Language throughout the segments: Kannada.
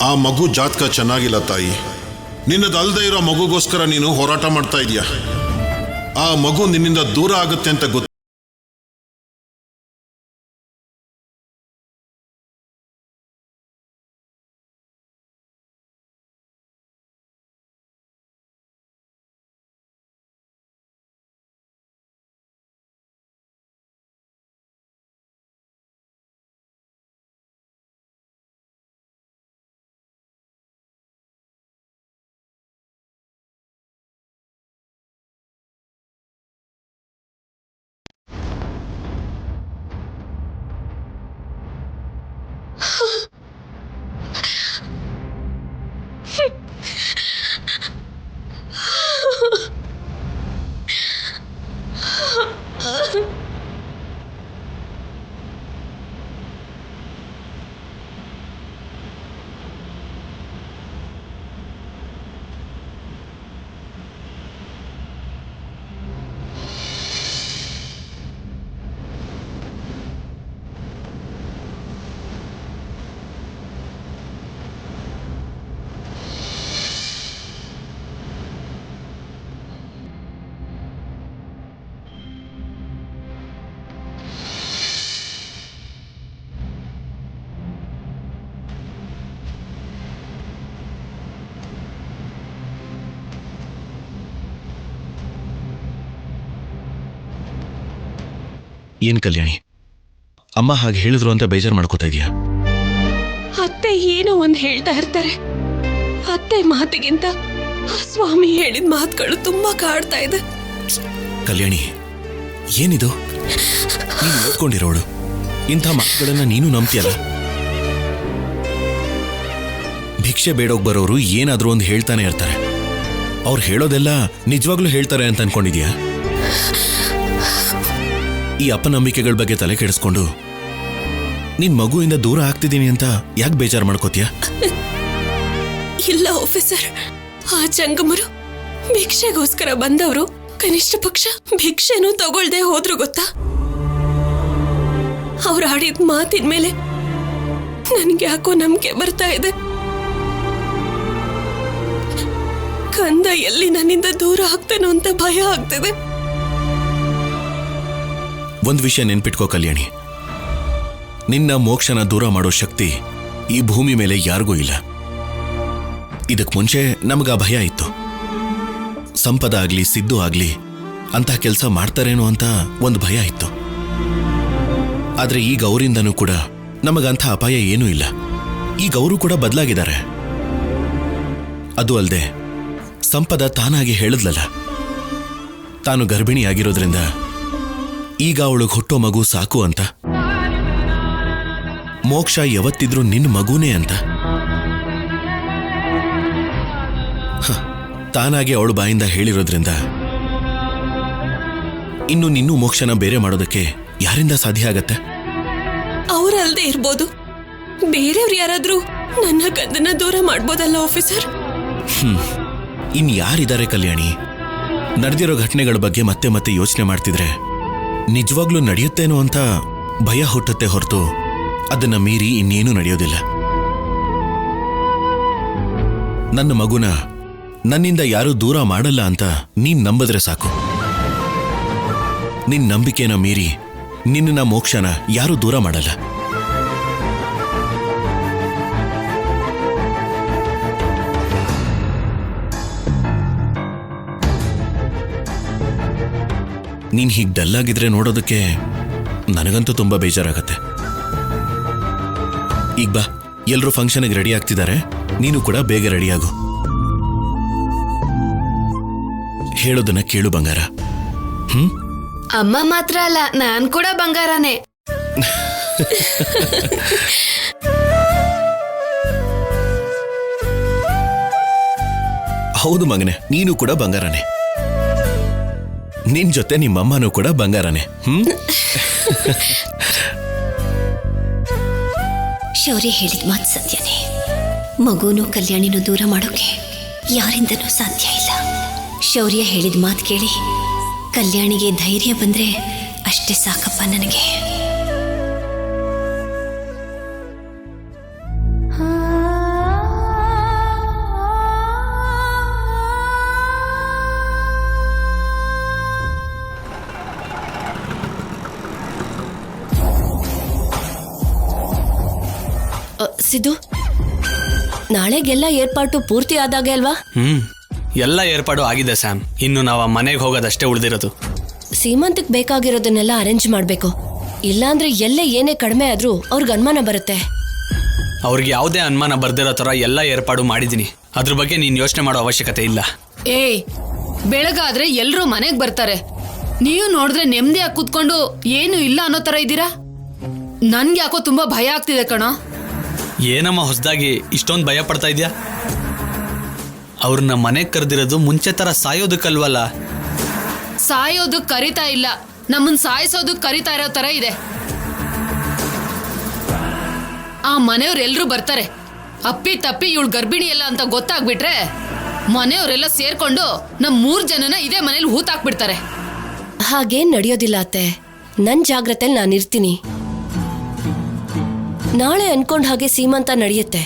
ಆ ಮಗು ಜಾತಕ ಚೆನ್ನಾಗಿಲ್ಲ ತಾಯಿ. ನಿನ್ನದಲ್ದೇ ಇರೋ ಮಗುಗೋಸ್ಕರ ನೀನು ಹೋರಾಟ ಮಾಡ್ತಾ ಇದೀಯ. ಆ ಮಗು ನಿನ್ನಿಂದ ದೂರ ಆಗುತ್ತೆ ಅಂತ ಗೊತ್ತು. ಏನ್ ಕಲ್ಯಾಣಿ, ಅಮ್ಮ ಹಾಗೆ ಹೇಳಿದ್ರು ಅಂತ ಬೇಜಾರು ಮಾಡ್ಕೋತಾ ಇದೀಯಾ? ಅತ್ತೆ ಏನೋ ಒಂದು ಹೇಳ್ತಾ ಇರ್ತಾರೆ. ಅತ್ತೆ ಮಾತಿಗಿಂತ ಸ್ವಾಮಿ ಹೇಳಿದ ಮಾತುಗಳು ತುಂಬಾ ಕಾಡ್ತಾ ಇದೆ. ಕಲ್ಯಾಣಿ, ಏನಿದು? ನೀನು ಓದ್ಕೊಂಡಿರೋಳು, ಇಂಥ ಮಾತುಗಳನ್ನ ನೀನು ನಂಬ್ತೀಯಲ್ಲ? ಭಿಕ್ಷೆ ಬೇಡೋಗ್ ಬರೋರು ಏನಾದ್ರೂ ಒಂದು ಹೇಳ್ತಾನೆ ಇರ್ತಾರೆ. ಅವ್ರು ಹೇಳೋದೆಲ್ಲ ನಿಜವಾಗ್ಲೂ ಹೇಳ್ತಾರೆ ಅಂತ ಅನ್ಕೊಂಡಿದ್ಯಾ? ಈ ಅಪನಂಬಿಕೆಗಳ ಬಗ್ಗೆ ತಲೆ ಕೆಡಿಸ್ಕೊಂಡು ನಿನ್ ಮಗುವಿಂದ ದೂರ ಆಗ್ತಿದ್ದೀನಿ ಅಂತ ಯಾಕೆ ಬೇಜಾರು ಮಾಡ್ಕೋತೀಯ? ಇಲ್ಲ ಆಫೀಸರ್, ಆ ಜಂಗಮರು ಭಿಕ್ಷೆಗೋಸ್ಕರ ಬಂದವರು ಕನಿಷ್ಠ ಪಕ್ಷ ಭಿಕ್ಷೆನೂ ತಗೊಳ್ದೆ ಹೋದ್ರು ಗೊತ್ತಾ? ಅವ್ರು ಆಡಿದ ಮಾತಿನ ಮೇಲೆ ನನ್ಗೆ ಯಾಕೋ ನಂಬಿಕೆ ಬರ್ತಾ ಇದೆ. ಕಂದ ಎಲ್ಲಿ ನನ್ನಿಂದ ದೂರ ಆಗ್ತಾನೋ ಅಂತ ಭಯ ಆಗ್ತದೆ. ಒಂದ್ ವಿಷಯ ನೆನ್ಪಿಟ್ಕೋ ಕಲ್ಯಾಣಿ, ನಿನ್ನ ಮೋಕ್ಷನ ದೂರ ಮಾಡೋ ಶಕ್ತಿ ಈ ಭೂಮಿ ಮೇಲೆ ಯಾರಿಗೂ ಇಲ್ಲ. ಇದಕ್ ಮುಂಚೆ ನಮಗ ಭಯ ಇತ್ತು. ಸಂಪದ ಆಗ್ಲಿ ಸಿದ್ದು ಆಗ್ಲಿ ಅಂತ ಕೆಲಸ ಮಾಡ್ತಾರೇನೋ ಅಂತ ಒಂದು ಭಯ ಇತ್ತು. ಆದ್ರೆ ಈಗ ಅವರಿಂದನೂ ಕೂಡ ನಮಗಂಥ ಅಪಾಯ ಏನೂ ಇಲ್ಲ. ಈಗ ಅವರು ಕೂಡ ಬದಲಾಗಿದ್ದಾರೆ. ಅದು ಅಲ್ಲದೆ ಸಂಪದ ತಾನಾಗಿ ಹೇಳಿದ್ಲಲ್ಲ, ತಾನು ಗರ್ಭಿಣಿಯಾಗಿರೋದ್ರಿಂದ ಈಗ ಅವಳಿಗೆ ಹುಟ್ಟೋ ಮಗು ಸಾಕು ಅಂತ. ಮೋಕ್ಷ ಯಾವತ್ತಿದ್ರೂ ನಿನ್ನ ಮಗುನೇ ಅಂತ. ತಾನಾಗಿ ಅವಳು ಬಾಯಿಂದ ಹೇಳಿರೋದ್ರಿಂದ ಇನ್ನು ನಿನ್ನೂ ಮೋಕ್ಷನ ಬೇರೆ ಮಾಡೋದಕ್ಕೆ ಯಾರಿಂದ ಸಾಧ್ಯ ಆಗತ್ತೆ? ಅವರಲ್ದೇ ಇರ್ಬೋದು, ಬೇರೆಯವ್ರು ಯಾರಾದ್ರೂ ನನ್ನ ಕಂದನ್ನ ದೂರ ಮಾಡ್ಬೋದಲ್ಲ ಆಫೀಸರ್? ಇನ್ ಯಾರಿದ್ದಾರೆ ಕಲ್ಯಾಣಿ? ನಡೆದಿರೋ ಘಟನೆಗಳ ಬಗ್ಗೆ ಮತ್ತೆ ಮತ್ತೆ ಯೋಚನೆ ಮಾಡ್ತಿದ್ರೆ ನಿಜವಾಗ್ಲೂ ನಡೆಯುತ್ತೇನೋ ಅಂತ ಭಯ ಹುಟ್ಟುತ್ತೆ ಹೊರತು ಅದನ್ನ ಮೀರಿ ಇನ್ನೇನೂ ನಡೆಯೋದಿಲ್ಲ. ನನ್ನ ಮಗುನ ನನ್ನಿಂದ ಯಾರೂ ದೂರ ಮಾಡಲ್ಲ ಅಂತ ನೀನ್ ನಂಬಿದ್ರೆ ಸಾಕು. ನಿನ್ ನಂಬಿಕೆನ ಮೀರಿ ನಿನ್ನ ಮೋಕ್ಷನ ಯಾರೂ ದೂರ ಮಾಡಲ್ಲ. ನೀನ್ ಹೀಗ್ ಡಲ್ಲಾಗಿದ್ರೆ ನೋಡೋದಕ್ಕೆ ನನಗಂತೂ ತುಂಬಾ ಬೇಜಾರಾಗತ್ತೆ. ಈಗ ಬಾ, ಎಲ್ರೂ ಫಂಕ್ಷನ್ಗೆ ರೆಡಿ ಆಗ್ತಿದ್ದಾರೆ, ನೀನು ಕೂಡ ಬೇಗ ರೆಡಿಯಾಗು. ಹೇಳೋದನ್ನ ಕೇಳು ಬಂಗಾರ. ಅಮ್ಮ ಮಾತ್ರ ಅಲ್ಲ, ನಾನ್ ಕೂಡ ಬಂಗಾರನೇ. ಹೌದು ಮಗನೆ, ನೀನು ಕೂಡ ಬಂಗಾರನೇ. ನಿನ್ ಜೊತೆ ನಿಮ್ಮಮ್ಮನೂ ಕೂಡ ಬಂಗಾರನೇ. ಶೌರ್ಯ ಹೇಳಿದ ಮಾತು ಸತ್ಯನೇ. ಮಗುನೂ ಕಲ್ಯಾಣಿನೂ ದೂರ ಮಾಡೋಕೆ ಯಾರಿಂದನೂ ಸಾಧ್ಯ ಇಲ್ಲ. ಶೌರ್ಯ ಹೇಳಿದ ಮಾತು ಕೇಳಿ ಕಲ್ಯಾಣಿಗೆ ಧೈರ್ಯ ಬಂದ್ರೆ ಅಷ್ಟೇ ಸಾಕಪ್ಪ ನನಗೆ. ಸಿದ್ದು, ನಾಳೆಗೆಲ್ಲ ಏರ್ಪಾಟು ಪೂರ್ತಿ ಆದಾಗೆ ಅಲ್ವಾ? ಎಲ್ಲ ಏರ್ಪಾಡು ಆಗಿದೆ ಸ್ಯಾಮ್. ಇನ್ನು ನಾವು ಮನೆಗೆ ಹೋಗೋದಷ್ಟೇ ಉಳಿದಿರೋದು. ಸೀಮಂತಕ್ಕೆ ಬೇಕಾಗಿರೋದನ್ನೆಲ್ಲ ಅರೇಂಜ್ ಮಾಡಬೇಕು. ಇಲ್ಲಾಂದ್ರೆ ಎಲ್ಲೇ ಏನೇ ಕಡಿಮೆ ಆದ್ರೂ ಅವ್ರಿಗೆ ಅನುಮಾನ ಬರುತ್ತೆ. ಅವ್ರಿಗೆ ಯಾವುದೇ ಅನುಮಾನ ಬರ್ದಿರೋ ಥರ ಎಲ್ಲ ಏರ್ಪಾಡು ಮಾಡಿದ್ದೀನಿ. ಅದ್ರ ಬಗ್ಗೆ ನೀನು ಯೋಚನೆ ಮಾಡೋ ಅವಶ್ಯಕತೆ ಇಲ್ಲ. ಏಯ್, ಬೆಳಗಾದ್ರೆ ಎಲ್ರೂ ಮನೆಗೆ ಬರ್ತಾರೆ. ನೀವು ನೋಡಿದ್ರೆ ನೆಮ್ಮದಿಯಾಗಿ ಕೂತ್ಕೊಂಡು ಏನು ಇಲ್ಲ ಅನ್ನೋ ತರ ಇದ್ದೀರಾ. ನನ್ಗೆ ಯಾಕೋ ತುಂಬಾ ಭಯ ಆಗ್ತಿದೆ ಕಣೋ. ಏನಮ್ಮ ಹೊಸದಾಗಿ ಇಷ್ಟೊಂದು ಭಯ ಪಡ್ತಾ ಇದೆಯಾ? ಅವ್ರನ್ನ ಮನೆಗೆ ಕರೆದಿರೋದು ಮುಂಚೆ ಥರ ಸಾಯೋದಕ್ಕಲ್ವಲ್ಲ. ಸಾಯೋದಕ್ ಕರಿತಾ ಇಲ್ಲ, ನಮ್ಮನ್ ಸಾಯಿಸೋದಕ್ ಕರಿತಾ ಇರೋ ತರ ಇದೆ. ಆ ಮನೆಯವ್ರೆಲ್ರೂ ಬರ್ತಾರೆ. ಅಪ್ಪಿ ತಪ್ಪಿ ಇವಳು ಗರ್ಭಿಣಿ ಎಲ್ಲ ಅಂತ ಗೊತ್ತಾಗ್ಬಿಟ್ರೆ ಮನೆಯವರೆಲ್ಲ ಸೇರ್ಕೊಂಡು ನಮ್ 3 ಜನನ ಇದೇ ಮನೇಲಿ ಹೂತಾಕ್ಬಿಡ್ತಾರೆ. ಹಾಗೇನ್ ನಡೆಯೋದಿಲ್ಲ ಅತ್ತೆ. ನನ್ ಜಾಗ್ರತೆಯಲ್ಲಿ ನಾನು ಇರ್ತೀನಿ. ನಾಳೆ ಅನ್ಕೊಂಡ್ ಹಾಗೆ ಸೀಮಂತ ನಡೆಯುತ್ತೆ.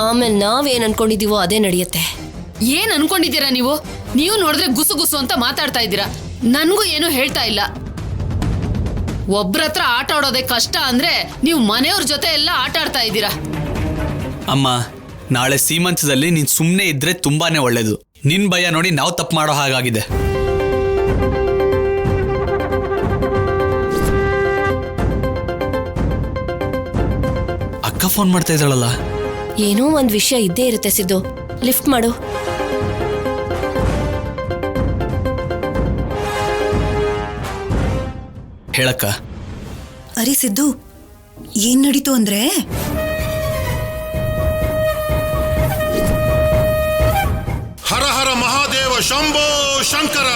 ಆಮೇಲೆ ನಾವೇನ್ ಅನ್ಕೊಂಡಿದೀವೋ ಅದೇ ನಡೆಯುತ್ತೆ. ಏನ್ ಅನ್ಕೊಂಡಿದ್ದೀರಾ ನೀವು? ನೀವು ನೋಡಿದ್ರೆ ಗುಸು ಗುಸು ಅಂತ ಮಾತಾಡ್ತಾ ಇದ್ದೀರಾ. ನನ್ಗೂ ಏನು ಹೇಳ್ತಾ ಇಲ್ಲ. ಒಬ್ರತ್ರ ಆಟ ಆಡೋದೇ ಕಷ್ಟ ಅಂದ್ರೆ ನೀವು ಮನೆಯವ್ರ ಜೊತೆ ಎಲ್ಲ ಆಟ ಆಡ್ತಾ ಇದ್ದೀರಾ. ಅಮ್ಮ, ನಾಳೆ ಸೀಮಂತದಲ್ಲಿ ನೀನು ಸುಮ್ಮನೆ ಇದ್ರೆ ತುಂಬಾನೇ ಒಳ್ಳೇದು. ನಿನ್ ಭಯ ನೋಡಿ ನಾವು ತಪ್ಪು ಮಾಡೋ ಹಾಗಾಗಿದೆ. ಅಕ್ಕ ಫೋನ್ ಮಾಡ್ತಾ ಇದ್ದಾಳಲ್ಲ. ಏನೋ ಒಂದ್ ವಿಷಯ ಇದ್ದೇ ಇರುತ್ತೆ ಸಿದ್ದು. ಲಿಫ್ಟ್ ಮಾಡು. ಹೇಳಕ್ಕ. ಅರೆ ಸಿದ್ದು, ಏನ್ ನಡೀತು ಅಂದ್ರೆ ಹರ ಹರ ಮಹಾದೇವ ಶಂಭೋ ಶಂಕರ.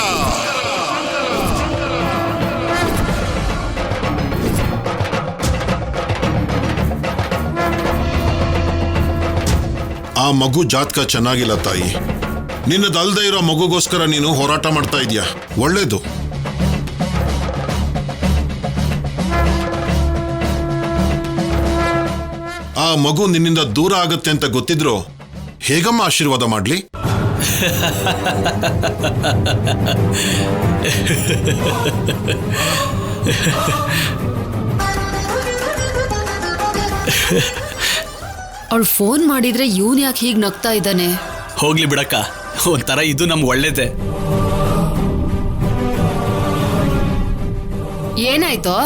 ಆ ಮಗು ಜಾತಕ ಚೆನ್ನಾಗಿಲ್ಲ ತಾಯಿ. ನಿನ್ನದಲ್ದೇ ಇರೋ ಮಗುಗೋಸ್ಕರ ನೀನು ಹೋರಾಟ ಮಾಡ್ತಾ ಇದೀಯ. ಒಳ್ಳೇದು. ಆ ಮಗು ನಿನ್ನಿಂದ ದೂರ ಆಗತ್ತೆ ಅಂತ ಗೊತ್ತಿದ್ರು ಹೇಗಮ್ಮ ಆಶೀರ್ವಾದ ಮಾಡ್ಲಿ? ಅವಳು ಫೋನ್ ಮಾಡಿದ್ರೆ ಇವನ್ ಯಾಕೆ ಹೀಗ್ ನಗ್ತಾ ಇದ್ದಾನೆ? ಹೋಗ್ಲಿ ಬಿಡಕ್ಕ, ಒಂಥರ ಇದು ನಮ್ಗೆ ಒಳ್ಳೇದೆ. ಏನಾಯ್ತೋ?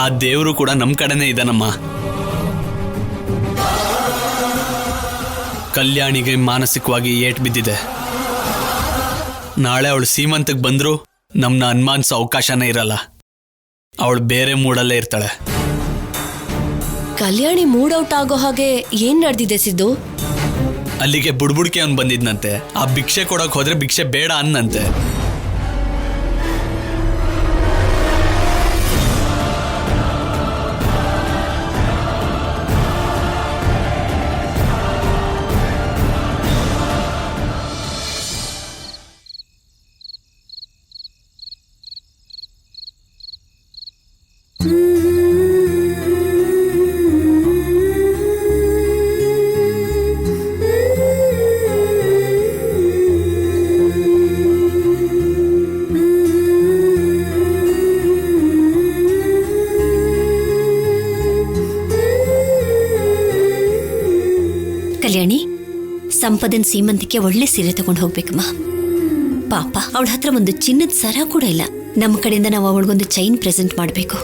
ಆ ದೇವರು ಕೂಡ ನಮ್ ಕಡೆನೇ ಇದ್ದಾನಮ್ಮ. ಕಲ್ಯಾಣಿಗೆ ಮಾನಸಿಕವಾಗಿ ಏಟ್ ಬಿದ್ದಿದೆ. ನಾಳೆ ಅವಳು ಸೀಮಂತಕ್ಕೆ ಬಂದ್ರು ನಮ್ನ ಅನುಮಾನಿಸೋ ಅವಕಾಶನೇ ಇರಲ್ಲ. ಅವಳು ಬೇರೆ ಮೂಡಲ್ಲೇ ಇರ್ತಾಳೆ. ಕಲ್ಯಾಣಿ ಮೂಡ್ ಔಟ್ ಆಗೋ ಹಾಗೆ ಏನ್ ನಡೆದಿದೆ ಸಿದ್ದು? ಅಲ್ಲಿಗೆ ಬುಡ್ಬುಡ್ಕೆ ಅವ್ನು ಬಂದಿದ್ನಂತೆ. ಆ ಭಿಕ್ಷೆ ಕೊಡೋಕೆ ಹೋದ್ರೆ ಭಿಕ್ಷೆ ಬೇಡ ಅನ್ನಂತೆ. ಕಲ್ಯಾಣಿ, ಸಂಪದನ್ ಸೀಮಂತಿಗೆ ಒಳ್ಳೆ ಸೀರೆ ತಗೊಂಡು ಹೋಗ್ಬೇಕಮ್ಮ. ಪಾಪ, ಅವಳ ಹತ್ರ ಒಂದು ಚಿನ್ನದ ಸರ ಕೂಡ ಇಲ್ಲ. ನಮ್ಮ ಕಡೆಯಿಂದ ನಾವು ಅವಳಿಗೊಂದು ಚೈನ್ ಪ್ರೆಸೆಂಟ್ ಮಾಡಬೇಕು.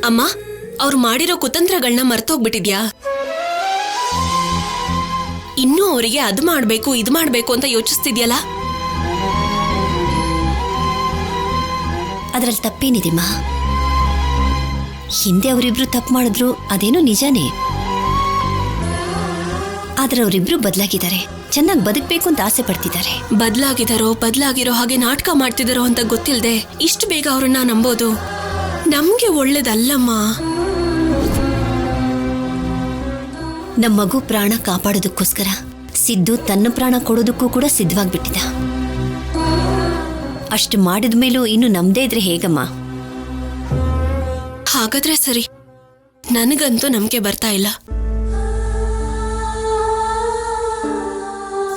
ಅಮ್ಮ, ಅವ್ರು ಮಾಡಿರೋ ಕುತಂತ್ರಗಳನ್ನ ಮರ್ತೋಗ್ಬಿಟ್ಟಿದ್ಯಾ? ಇನ್ನೂ ಅವರಿಗೆ ಅದು ಮಾಡ್ಬೇಕು ಇದು ಮಾಡ್ಬೇಕು ಅಂತ ಯೋಚಿಸ್ತಿದ್ಯಲ್ಲ? ಅದ್ರಲ್ಲಿ ತಪ್ಪೇನಿದೆಮ್ಮ? ಹಿಂದೆ ಅವರಿಬ್ರು ತಪ್ಪು ಮಾಡಿದ್ರು, ಅದೇನೋ ನಿಜಾನೇ. ಆದ್ರೆ ಅವರಿಬ್ರು ಬದಲಾಗಿದ್ದಾರೆ. ಚೆನ್ನಾಗಿ ಬದುಕಬೇಕು ಅಂತ ಆಸೆ ಪಡ್ತಿದ್ದಾರೆ. ಬದಲಾಗಿರೋ ಹಾಗೆ ನಾಟಕ ಮಾಡ್ತಿದಾರೋ ಅಂತ ಗೊತ್ತಿಲ್ಲದೆ ಇಷ್ಟು ಬೇಗ ಅವ್ರನ್ನ ನಂಬೋದು ನಮ್ಗೆ ಒಳ್ಳೇದಲ್ಲಮ್ಮ. ನಮ್ಮ ಮಗು ಪ್ರಾಣ ಕಾಪಾಡೋದಕ್ಕೋಸ್ಕರ ಸಿದ್ದು ತನ್ನ ಪ್ರಾಣ ಕೊಡೋದಕ್ಕೂ ಕೂಡ ಸಿದ್ಧವಾಗ್ಬಿಟ್ಟಿದ. ಅಷ್ಟು ಮಾಡಿದ ಮೇಲೂ ಇನ್ನು ನಮ್ದೇ ಇದ್ರೆ ಹೇಗಮ್ಮ? ಹಾಗಾದ್ರೆ ಸರಿ. ನನಗಂತೂ ನಂಬಿಕೆ ಬರ್ತಾ ಇಲ್ಲ.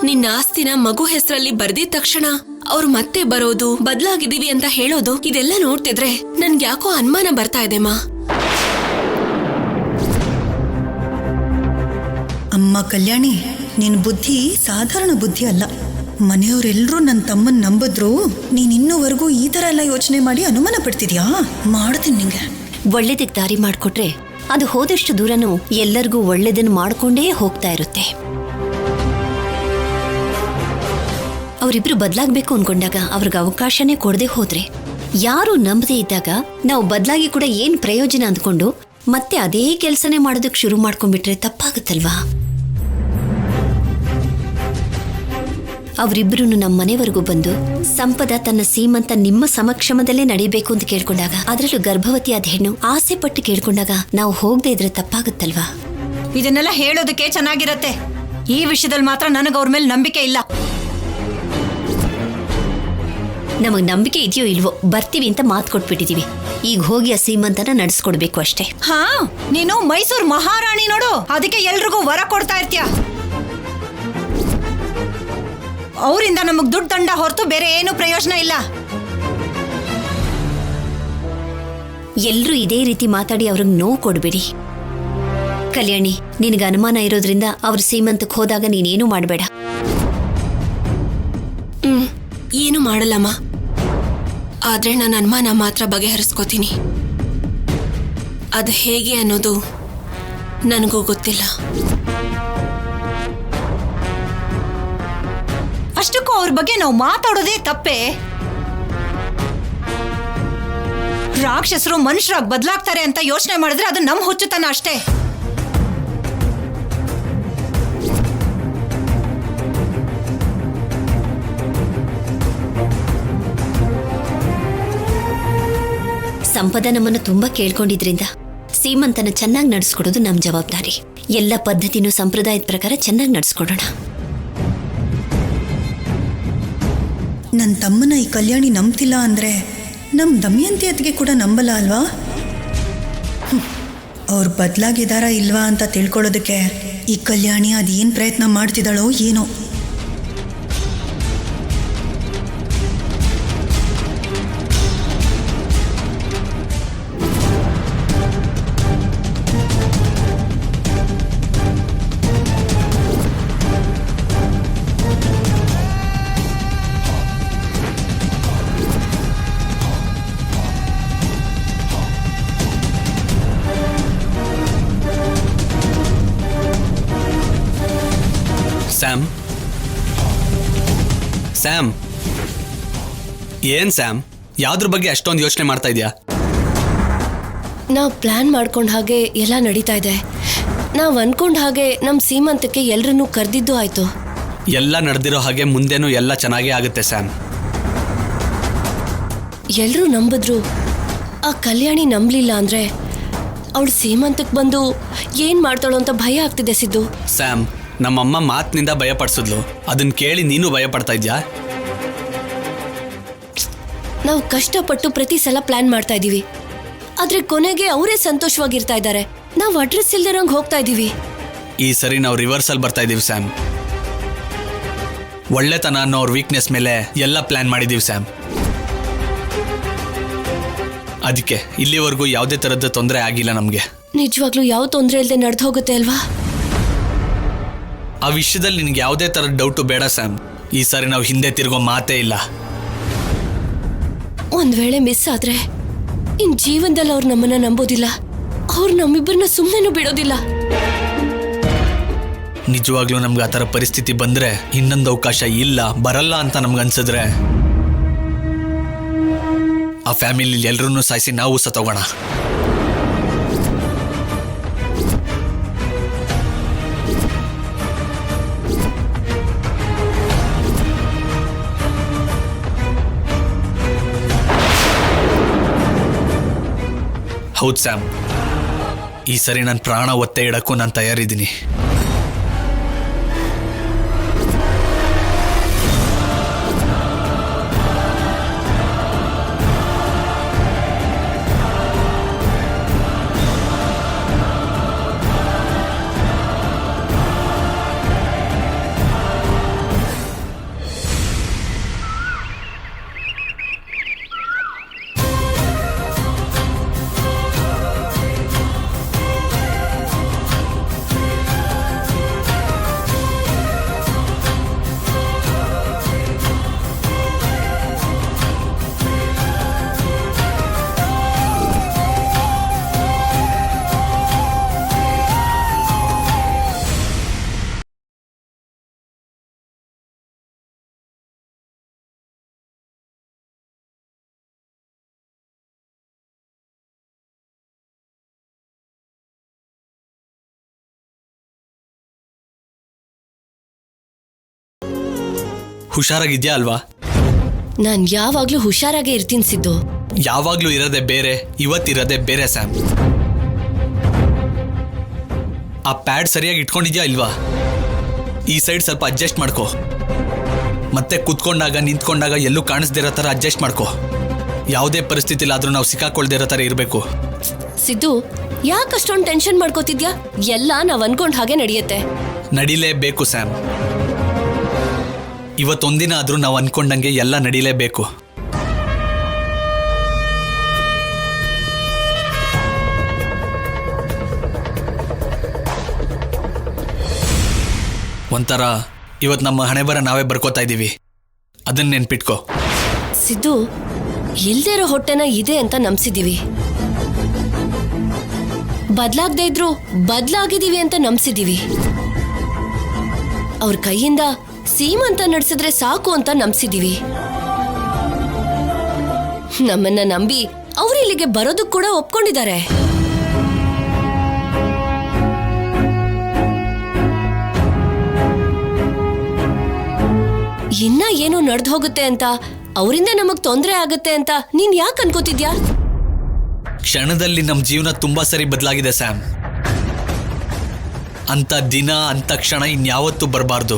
ನಿನ್ನ ಆಸ್ತಿನ ಮಗು ಹೆಸರಲ್ಲಿ ಬರ್ದಿದ ತಕ್ಷಣ ಅವ್ರು ಮತ್ತೆ ಬರೋದು, ಬದಲಾಗಿದ್ದೀವಿ ಅಂತ ಹೇಳೋದು, ಇದೆಲ್ಲ ನೋಡ್ತಿದ್ರೆ ನನ್ಗೆ ಯಾಕೋ ಅನುಮಾನ ಬರ್ತಾ ಇದೆಮ್ಮ. ಅಮ್ಮ ಕಲ್ಯಾಣಿ, ನಿನ್ನ ಬುದ್ಧಿ ಸಾಧಾರಣ ಬುದ್ಧಿ ಅಲ್ಲ. ಮನೆಯವರೆಲ್ಲರೂ ನನ್ನ ತಮ್ಮನ್ ನಂಬಿದ್ರು, ನೀನ್ ಇನ್ನೂವರೆಗೂ ಈ ಥರ ಎಲ್ಲ ಯೋಚನೆ ಮಾಡಿ ಅನುಮಾನ ಪಡ್ತಿದ್ಯಾ? ಮಾಡ್ತೀನಿ ನಿಂಗೆ. ಒಳ್ಳೇದಕ್ಕೆ ದಾರಿ ಮಾಡಿಕೊಟ್ರೆ ಅದು ಹೋದಷ್ಟು ದೂರನೂ ಎಲ್ಲರಿಗೂ ಒಳ್ಳೇದನ್ನು ಮಾಡಿಕೊಂಡೇ ಹೋಗ್ತಾ ಇರುತ್ತೆ. ಅವರಿಬ್ರು ಬದಲಾಗಬೇಕು ಅನ್ಕೊಂಡಾಗ ಅವ್ರಿಗೆ ಅವಕಾಶನೇ ಕೊಡದೆ ಹೋದ್ರೆ, ಯಾರು ನಂಬದೇ ಇದ್ದಾಗ ನಾವು ಬದಲಾಗಿ ಕೂಡ ಏನು ಪ್ರಯೋಜನ ಅಂದ್ಕೊಂಡು ಮತ್ತೆ ಅದೇ ಕೆಲಸನೇ ಮಾಡೋದಕ್ಕೆ ಶುರು ಮಾಡ್ಕೊಂಡ್ಬಿಟ್ರೆ ತಪ್ಪಾಗುತ್ತಲ್ವಾ? ಅವರಿಬ್ರು ನಮ್ಮ ಮನೆವರೆಗೂ ಬಂದು ಸಂಪದ ತನ್ನ ಸೀಮಂತ ನಿಮ್ಮ ಸಮಕ್ಷಮದಲ್ಲೇ ನಡೀಬೇಕು ಅಂತ ಕೇಳ್ಕೊಂಡಾಗ, ಅದರಲ್ಲೂ ಗರ್ಭವತಿ ಆದ ಹೆಣ್ಣು ಆಸೆ ಪಟ್ಟು ಕೇಳ್ಕೊಂಡಾಗ ನಾವು ಹೋಗದೆ ಇದ್ರೆ ತಪ್ಪಾಗುತ್ತಲ್ವಾ? ಇದನ್ನೆಲ್ಲ ಹೇಳೋದಕ್ಕೆ ಚೆನ್ನಾಗಿರತ್ತೆ. ಈ ವಿಷಯದಲ್ಲಿ ಮಾತ್ರ ನನಗೆ ಅವ್ರ ಮೇಲೆ ನಂಬಿಕೆ ಇಲ್ಲ. ನಮಗ್ ನಂಬಿಕೆ ಇದೆಯೋ ಇಲ್ವೋ, ಬರ್ತೀವಿ ಅಂತ ಮಾತು ಕೊಟ್ಬಿಟ್ಟಿದೀವಿ. ಈಗ ಹೋಗಿ ಆ ಸೀಮಂತನ ನಡೆಸ್ಕೊಡ್ಬೇಕು ಅಷ್ಟೇ. ಹಾ, ನೀನು ಮೈಸೂರು ಮಹಾರಾಣಿ ನೋಡು, ಅದಕ್ಕೆ ಎಲ್ರಿಗೂ ವರ ಕೊಡ್ತಾ ಇರ್ತೀಯ. ಅವರಿಂದ ನಮಗ್ ದುಡ್ಡು ದಂಡ ಹೊರತು ಬೇರೆ ಏನು ಪ್ರಯೋಜನ ಇಲ್ಲ. ಎಲ್ರೂ ಇದೇ ರೀತಿ ಮಾತಾಡಿ ಅವ್ರಿಗೆ ನೋವು ಕೊಡ್ಬೇಡಿ. ಕಲ್ಯಾಣಿ, ನಿನಗೆ ಅನುಮಾನ ಇರೋದ್ರಿಂದ ಅವ್ರ ಸೀಮಂತಕ್ಕೆ ಹೋದಾಗ ನೀನೇನು ಮಾಡಬೇಡ. ಏನು ಮಾಡಲ್ಲಮ್ಮ, ಆದ್ರೆ ನಾನು ಅನುಮಾನ ಮಾತ್ರ ಬಗೆಹರಿಸ್ಕೋತೀನಿ. ಅದು ಹೇಗೆ ಅನ್ನೋದು ನನಗೂ ಗೊತ್ತಿಲ್ಲ. ಅಷ್ಟಕ್ಕೂ ಅವ್ರ ಬಗ್ಗೆ ನಾವು ಮಾತಾಡೋದೇ ತಪ್ಪೇ. ರಾಕ್ಷಸರು ಮನುಷ್ಯರಾಗಿ ಬದಲಾಗ್ತಾರೆ ಅಂತ ಯೋಚನೆ ಮಾಡಿದ್ರೆ ಅದು ನಮ್ಮ ಹುಚ್ಚುತನ ಅಷ್ಟೇ. ಸಂಪದ ನಮ್ಮನ್ನು ತುಂಬಾ ಕೇಳ್ಕೊಂಡಿದ್ರಿಂದ ಸೀಮಂತನ ಚೆನ್ನಾಗಿ ನಡೆಸ್ಕೊಡೋದು ನಮ್ಮ ಜವಾಬ್ದಾರಿ. ಎಲ್ಲ ಪದ್ಧತಿನೂ ಸಂಪ್ರದಾಯದ ಪ್ರಕಾರ ಚೆನ್ನಾಗಿ ನಡೆಸ್ಕೊಡೋಣ. ನನ್ನ ತಮ್ಮನ ಈ ಕಲ್ಯಾಣಿ ನಂಬ್ತಿಲ್ಲ ಅಂದ್ರೆ ನಮ್ಮ ದಮಯಂತಿ ಅತ್ತಿಗೆ ಕೂಡ ನಂಬಲ್ಲ ಅಲ್ವಾ? ಅವ್ರು ಬದಲಾಗಿದಾರಾ ಇಲ್ವಾ ಅಂತ ತಿಳ್ಕೊಳ್ಳೋದಕ್ಕೆ ಈ ಕಲ್ಯಾಣಿ ಅದೇನು ಪ್ರಯತ್ನ ಮಾಡ್ತಿದ್ದಾಳೋ ಏನೋ. ಸ್ಯಾಮ್, ಸ್ಯಾಮ್, ಏನ್ ಸ್ಯಾಮ್, ಯಾವ್ದ್ರ ಬಗ್ಗೆ ಅಷ್ಟೊಂದು ಯೋಚನೆ ಮಾಡ್ತಾ ಇದೀಯಾ? ನಾವು ಪ್ಲಾನ್ ಮಾಡ್ಕೊಂಡ ಹಾಗೆ ಎಲ್ಲ ನಡೀತಾ ಇದೆ. ನಾವು ಅನ್ಕೊಂಡ ಹಾಗೆ ನಮ್ಮ ಸೀಮಂತಕ್ಕೆ ಎಲ್ರನ್ನೂ ಕರೆದಿದ್ದು ಆಯ್ತು. ಎಲ್ಲ ನಡೆದಿರೋ ಹಾಗೆ ಮುಂದೆನೂ ಎಲ್ಲ ಚೆನ್ನಾಗೇ ಆಗುತ್ತೆ ಸ್ಯಾಮ್. ಎಲ್ರೂ ನಂಬಿದ್ರು, ಆ ಕಲ್ಯಾಣಿ ನಂಬಲಿಲ್ಲ ಅಂದ್ರೆ ಅವಳು ಸೀಮಂತಕ್ಕೆ ಬಂದು ಏನ್ ಮಾಡ್ತಾಳೋ ಅಂತ ಭಯ ಆಗ್ತಿದೆ ಸಿದ್ದು. ಸ್ಯಾಮ್, ನಮ್ಮಮ್ಮ ಮಾತಿನಿಂದ ಭಯ ಪಡಿಸಿದ್ಲು, ಅದನ್ನ ಕೇಳಿ ನೀನು ಭಯ ಪಡ್ತಾ ಇದ್ಯಾ? ನಾವು ಕಷ್ಟಪಟ್ಟು ಪ್ರತಿ ಸಲ ಪ್ಲಾನ್ ಮಾಡ್ತಾ ಇದೀವಿ, ಆದ್ರೆ ಕೊನೆಗೆ ಅವರೇ ಸಂತೋಷವಾಗಿರ್ತಾ ಇದ್ದಾರೆ. ನಾವು ಅಡ್ರೆಸ್ ಇಲ್ದಿರಂಗ್ ಹೋಗ್ತಾ ಇದೀವಿ. ಈ ಸರಿ ನಾವು ರಿವರ್ಸಲ್ ಬರ್ತಾ ಇದೀವಿ ಸ್ಯಾಮ್. ಒಳ್ಳೆತನ ಅನ್ನೋ ಅವ್ರ ವೀಕ್ನೆಸ್ ಮೇಲೆ ಎಲ್ಲ ಪ್ಲಾನ್ ಮಾಡಿದೀವಿ ಸ್ಯಾಮ್. ಅದಕ್ಕೆ ಇಲ್ಲಿವರೆಗೂ ಯಾವುದೇ ಥರದ ತೊಂದರೆ ಆಗಿಲ್ಲ ನಮಗೆ. ನಿಜವಾಗ್ಲೂ ಯಾವ ತೊಂದರೆ ಇಲ್ಲದೆ ನಡೆದು ಹೋಗುತ್ತೆ ಅಲ್ವಾ? ಆ ವಿಷಯದಲ್ಲಿ ನಿನ್ಗೆ ಯಾವುದೇ ಥರದ ಡೌಟು ಬೇಡ ಸ್ಯಾಮ್. ಈ ಸಾರಿ ನಾವು ಹಿಂದೆ ತಿರುಗೋ ಮಾತೇ ಇಲ್ಲ. ಒಂದ್ ವೇಳೆ ಮಿಸ್ ಆದ್ರೆ ಇನ್ ಜೀವನದಲ್ಲಿ ಅವ್ರು ನಮ್ಮನ್ನ ನಂಬೋದಿಲ್ಲ. ಅವ್ರು ನಮ್ಮಿಬ್ಬರನ್ನ ಸುಮ್ಮನೆ ಬಿಡೋದಿಲ್ಲ. ನಿಜವಾಗ್ಲೂ ನಮ್ಗೆ ಆ ಥರ ಪರಿಸ್ಥಿತಿ ಬಂದ್ರೆ, ಇನ್ನೊಂದು ಅವಕಾಶ ಇಲ್ಲ ಬರಲ್ಲ ಅಂತ ನಮ್ಗೆ ಅನ್ಸಿದ್ರೆ, ಆ ಫ್ಯಾಮಿಲಿ ಎಲ್ಲರನ್ನೂ ಸಾಯಿಸಿ ನಾವು ಸತ್ತೋಗೋಣ. ಹೌದು ಸ್ಯಾಮ್, ಈ ಸರಿ ನನ್ನ ಪ್ರಾಣ ಒತ್ತೆ ಇಡಕ್ಕೂ ನಾನು ತಯಾರಿದ್ದೀನಿ. ಹುಷಾರಾಗಿದ್ಯಾ ಅಲ್ವಾ? ನಾನ್ ಯಾವಾಗ್ಲೂ ಹುಷಾರಾಗೇ ಇರ್ತೀನಿ ಸಿದ್ದು. ಯಾವಾಗ್ಲೂ ಇರೋದೇ ಬೇರೆ, ಇವತ್ತಿರೋದೇ ಬೇರೆ ಸ್ಯಾಮ್. ಆ ಪ್ಯಾಡ್ ಸರಿಯಾಗಿ ಇಟ್ಕೊಂಡಿದ್ಯಾ ಇಲ್ವಾ? ಈ ಸೈಡ್ ಸ್ವಲ್ಪ ಅಡ್ಜಸ್ಟ್ ಮಾಡ್ಕೋ. ಮತ್ತೆ ಕೂತ್ಕೊಂಡಾಗ ನಿಂತ್ಕೊಂಡಾಗ ಎಲ್ಲೂ ಕಾಣಿಸ್ದಿರೋ ಥರ ಅಡ್ಜಸ್ಟ್ ಮಾಡ್ಕೋ. ಯಾವುದೇ ಪರಿಸ್ಥಿತಿಲಾದ್ರೂ ನಾವು ಸಿಕ್ಕಾಕೊಳ್ದಿರೋ ಥರ ಇರಬೇಕು. ಸಿದ್ದು, ಯಾಕಷ್ಟೊಂದು ಟೆನ್ಷನ್ ಮಾಡ್ಕೋತಿದ್ಯಾ? ಎಲ್ಲ ನಾವ್ ಅನ್ಕೊಂಡ್ ಹಾಗೆ ನಡೆಯುತ್ತೆ. ನಡಿಲೇಬೇಕು ಸ್ಯಾಮ್. ಇವತ್ತೊಂದಿನ ಆದ್ರೂ ನಾವು ಅನ್ಕೊಂಡಂಗೆ ಎಲ್ಲ ನಡಿಲೇಬೇಕು. ಒಂಥರ ಇವತ್ತು ನಮ್ಮ ಹಣೆ ಬರ ನಾವೇ ಬರ್ಕೋತಾ ಇದ್ದೀವಿ, ಅದನ್ನ ನೆನ್ಪಿಟ್ಕೋ. ಸಿದ್ದು, ಇಲ್ದೇ ಇರೋ ಹೊಟ್ಟೆನ ಇದೆ ಅಂತ ನಂಬಿಸಿದೀವಿ. ಬದ್ಲಾಗದೇ ಇದ್ರು ಬದ್ಲಾಗಿದೀವಿ ಅಂತ ನಂಬಿಸಿದೀವಿ. ಅವ್ರ ಕೈಯಿಂದ ಸೀಮಂತ ನಡೆಸಿದ್ರೆ ಸಾಕು ಅಂತ ನಂಬಿಸಿದೀವಿ. ನಮ್ಮನ್ನ ನಂಬಿ ಅವ್ರು ಇಲ್ಲಿಗೆ ಬರೋದಕ್ಕೆ ಕೂಡ ಒಪ್ಕೊಂಡಿದ್ದಾರೆ. ಇನ್ನ ಏನೋ ನಡೆದು ಹೋಗುತ್ತೆ ಅಂತ, ಅವರಿಂದ ನಮಗ್ ತೊಂದರೆ ಆಗತ್ತೆ ಅಂತ ನೀನ್ ಯಾಕೆ ಅನ್ಕೋತಿದ್ಯಾ? ಕ್ಷಣದಲ್ಲಿ ನಮ್ಮ ಜೀವನ ತುಂಬಾ ಸರಿ ಬದಲಾಗಿದೆ ಸ್ಯಾಮ್. ಅಂತ ದಿನ ಅಂತ ಕ್ಷಣ ಇನ್ಯಾವತ್ತೂ ಬರಬಾರ್ದು.